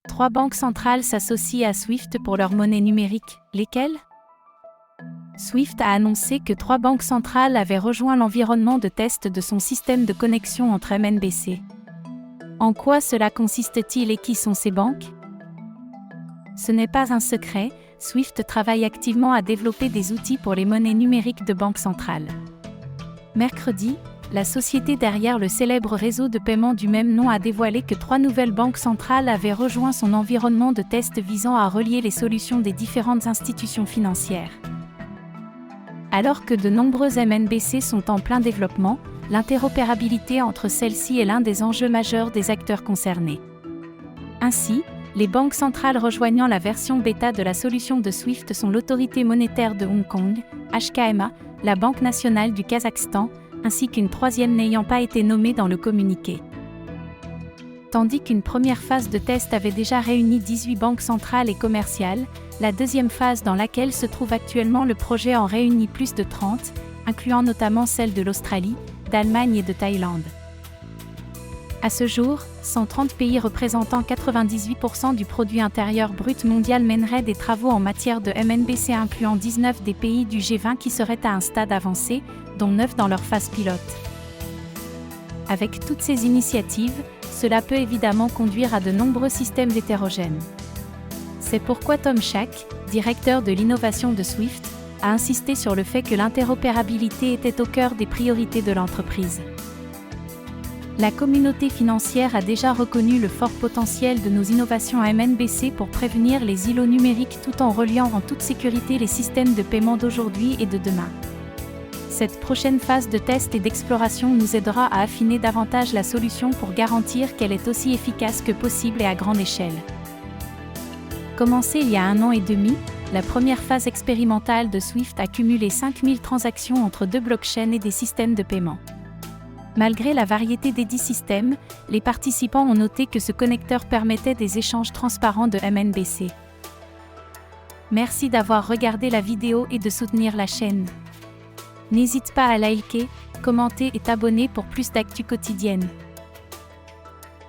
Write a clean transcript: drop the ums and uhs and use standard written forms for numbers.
3 banques centrales s'associent à SWIFT pour leur monnaie numérique. Lesquelles? SWIFT a annoncé que 3 banques centrales avaient rejoint l'environnement de test de son système de connexion entre MNBC. En quoi cela consiste-t-il et qui sont ces banques? Ce n'est pas un secret, SWIFT travaille activement à développer des outils pour les monnaies numériques de banques centrales. Mercredi, la société derrière le célèbre réseau de paiement du même nom a dévoilé que 3 nouvelles banques centrales avaient rejoint son environnement de test visant à relier les solutions des différentes institutions financières. Alors que de nombreuses MNBC sont en plein développement, l'interopérabilité entre celles-ci est l'un des enjeux majeurs des acteurs concernés. Ainsi, les banques centrales rejoignant la version bêta de la solution de SWIFT sont l'autorité monétaire de Hong Kong, HKMA, la Banque nationale du Kazakhstan, ainsi qu'une troisième n'ayant pas été nommée dans le communiqué. Tandis qu'une première phase de test avait déjà réuni 18 banques centrales et commerciales, la deuxième phase dans laquelle se trouve actuellement le projet en réunit plus de 30, incluant notamment celles de l'Australie, d'Allemagne et de Thaïlande. À ce jour, 130 pays représentant 98% du produit intérieur brut mondial mèneraient des travaux en matière de MNBC incluant 19 des pays du G20 qui seraient à un stade avancé, dont 9 dans leur phase pilote. Avec toutes ces initiatives, cela peut évidemment conduire à de nombreux systèmes hétérogènes. C'est pourquoi Tom Schack, directeur de l'innovation de SWIFT, a insisté sur le fait que l'interopérabilité était au cœur des priorités de l'entreprise. La communauté financière a déjà reconnu le fort potentiel de nos innovations à MNBC pour prévenir les îlots numériques tout en reliant en toute sécurité les systèmes de paiement d'aujourd'hui et de demain. Cette prochaine phase de test et d'exploration nous aidera à affiner davantage la solution pour garantir qu'elle est aussi efficace que possible et à grande échelle. Commencée il y a 1 an et demi, la première phase expérimentale de SWIFT a cumulé 5000 transactions entre 2 blockchains et des systèmes de paiement. Malgré la variété des 10 systèmes, les participants ont noté que ce connecteur permettait des échanges transparents de MNBC. Merci d'avoir regardé la vidéo et de soutenir la chaîne. N'hésite pas à liker, commenter et t'abonner pour plus d'actu quotidienne.